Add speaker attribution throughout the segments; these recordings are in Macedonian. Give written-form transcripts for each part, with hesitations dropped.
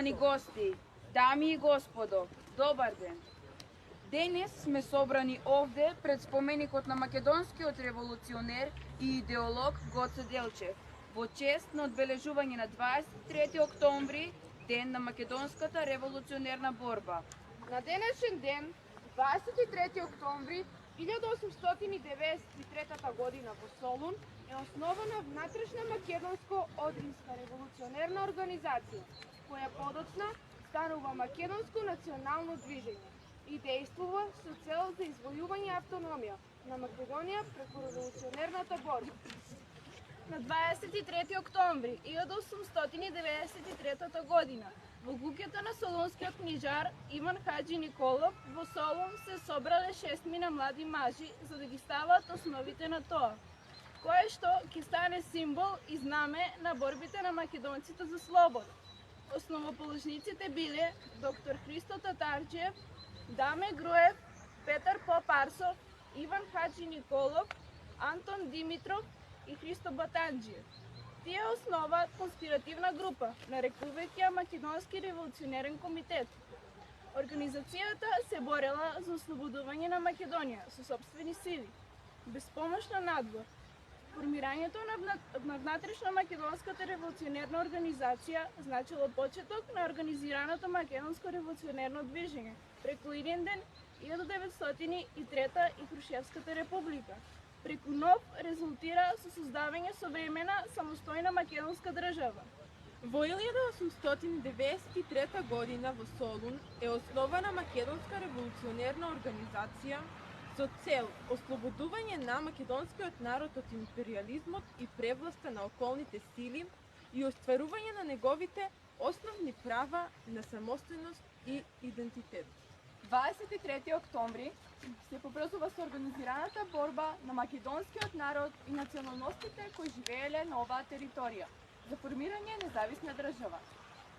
Speaker 1: Почитувани гости, дами и господо, добар ден. Денес сме собрани овде пред споменикот на македонскиот револуционер и идеолог Гоце Делчев во чест на одбележување на 23 октомври, ден на македонската револуционерна борба.
Speaker 2: На денешен ден, 23 октомври 1893 година во Солун е основана внатрешна македонско-одринска револуционерна организација, која подоцна станува Македонско национално движење и действува со цел за извојување автономија на Македонија преку револуционерната борба.
Speaker 3: На 23 октомври 1893 година во куќата на солунскиот книжар Иван Хаџи Николов во Солун се собрале 6 млади мажи за да ги стават основите на тоа, кое што ќе стане символ и знаме на борбите на македонците за слобода. Основоположниците биле доктор Христо Татарџиев, Даме Груев, Петар Поп Арсов, Иван Хаџи Николов, Антон Димитров и Христо Батанџиев. Тие основа конспиративна група, нарекувајќи ја Македонски револуционерен комитет. Организацијата се борела за ослободување на Македонија со сопствени сили, без помош на надвор. Формирањето на внатрешна македонската револуционерна организација значило почеток на организираното македонско револуционерно движење преку Илинден 1903 и Крушевската република. Преку нов резултира со создавање современа самостојна македонска држава.
Speaker 4: Во 1893 година во Солун е основана Македонска револуционерна организација со цел ослободување на македонскиот народ од империализмот и превласта на околните сили и остварување на неговите основни права на самостојност и идентитет.
Speaker 5: 23 октомври се поврзува со организираната борба на македонскиот народ и националностите кои живееле на оваа територија за формирање независна држава.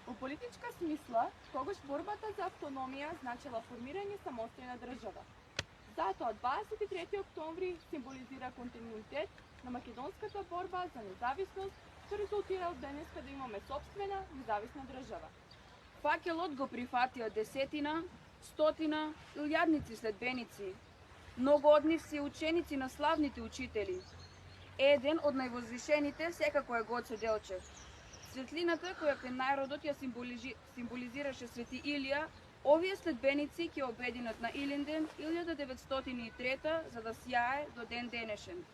Speaker 5: Во политичка смисла, тогаш борбата за автономија значела формирање самостојна држава. Затоа 23 октомври символизира континуитет на македонската борба за независност, што резултира од денеска да имаме сопствена независна држава.
Speaker 1: Факелот го прифатија десетина, стотина, илјадници следбеници. Многу од нив се ученици на славните учители. Еден од највозвишените секако е Гоце Делчев. Светлината која кај народот ја символизираше Свети Илија, овие следбеници ќе обединат на Илинден 1903 за да сјае до ден денешен.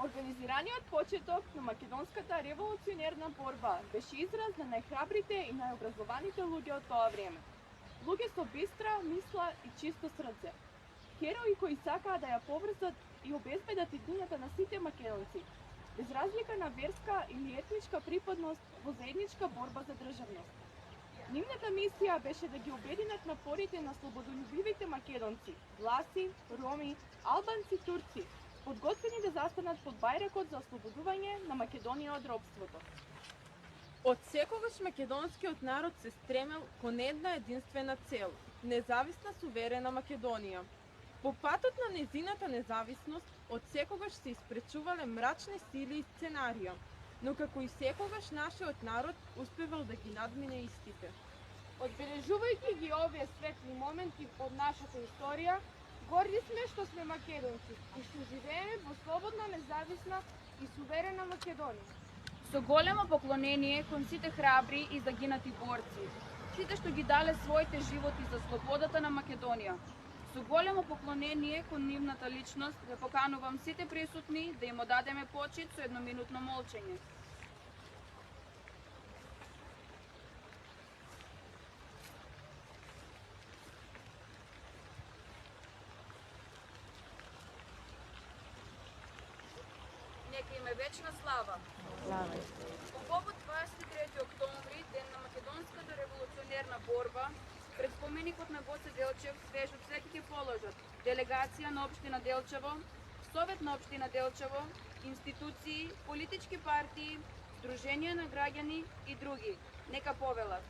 Speaker 5: Организираниот почеток на македонската револуционерна борба беше израз на најхрабрите и најобразованите луѓе од тоа време. Луѓе со бистра мисла и чисто срце. Херои кои сакаа да ја поврзат и обезбедат иднината на сите македонци, без разлика на верска или етничка припадност во заедничка борба за државност. Нивната мисија беше да ги обединат напорите на слободолюбивите македонци, власи, роми, албанци, турци, подготвени да застанат под бајракот за ослободување на Македонија од робството.
Speaker 4: Од секогаш македонскиот народ се стремел кон една единствена цел – независна суверена Македонија. По патот на незината независност, од секогаш се испречувале мрачни сили и сценарија, но како и секогаш нашиот народ успевал да ги надмине истите.
Speaker 2: Одбележувајќи ги овие светли моменти од нашата историја, горди сме што сме македонци и што живееме во слободна, независна и суверена Македонија.
Speaker 1: Со големо поклонение кон сите храбри и загинати борци, сите што ги дале своите животи за слободата на Македонија. Со големо поклонение кон нивната личност ја поканувам сите присутни да им одадеме почит со едноминутно молчење. Нека им е вечна слава. По повод 23 октомври, ден на македонската револуционерна борба, пред споменикот на Гоце Делчев свежо цвеќе ќе положат делегација на општина Делчево, Совет на општина Делчево, институции, политички партии, здруженија на граѓани и други. Нека повелат.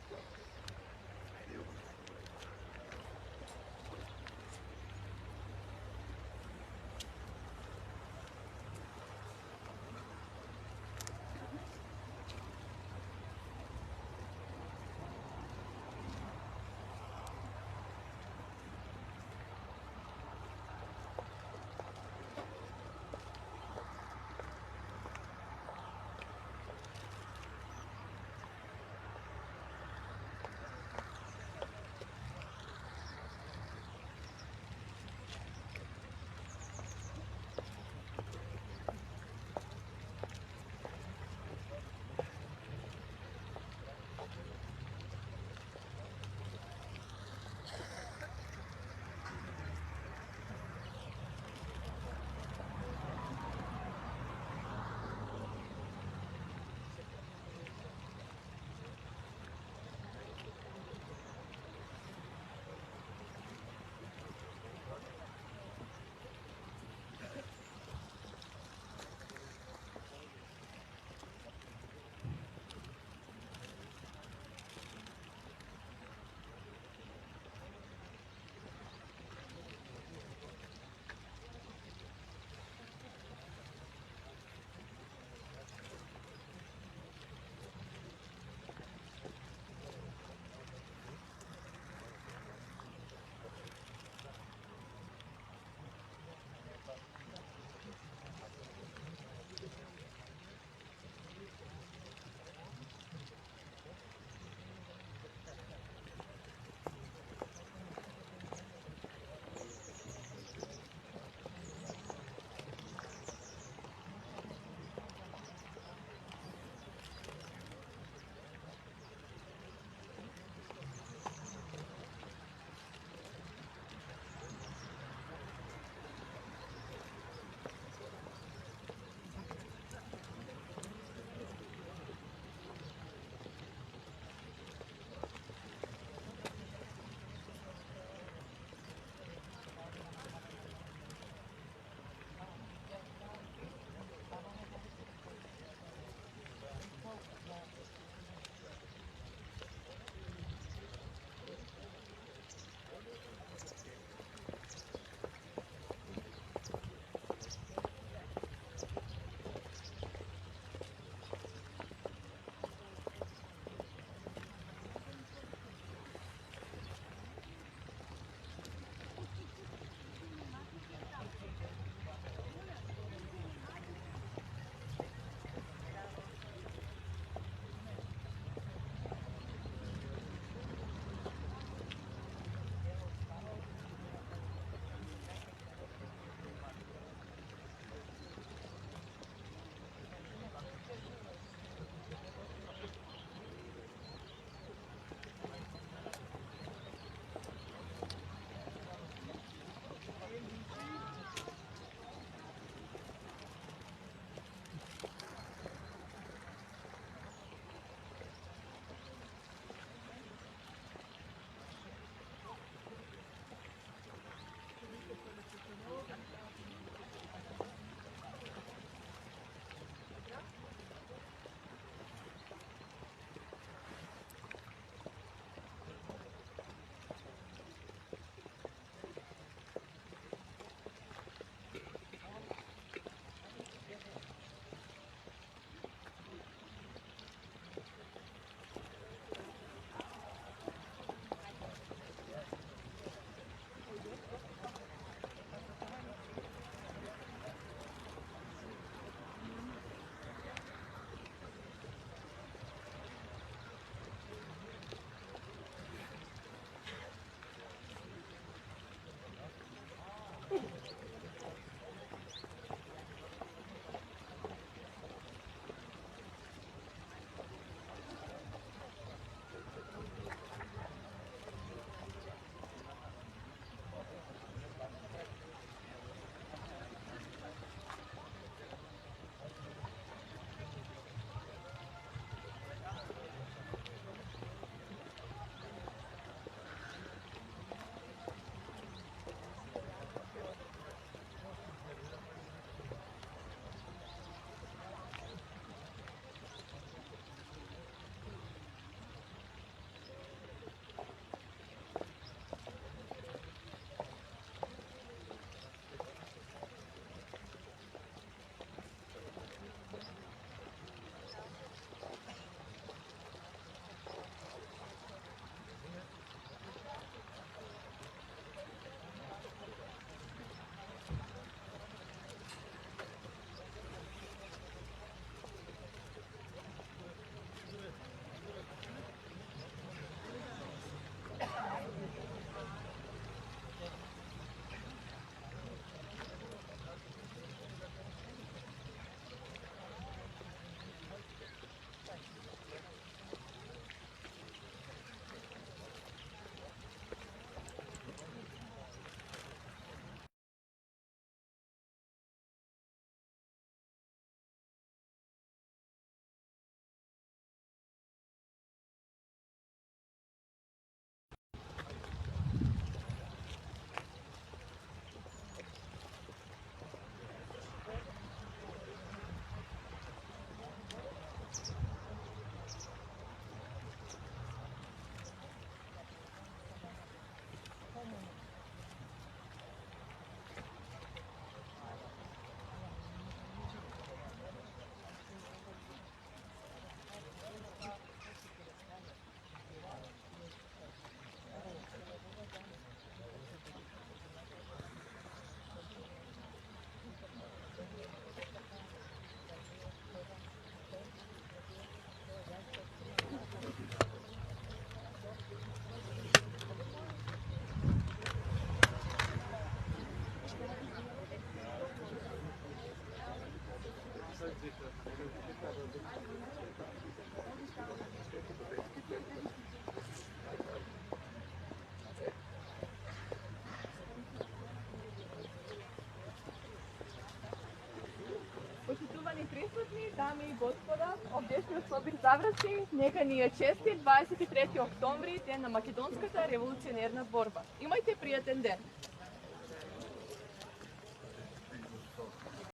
Speaker 5: Дами и господа, овдешниот собир заврши, нека ни е честит 23 октомври, ден на македонската револуционерна борба. Имајте пријатен ден!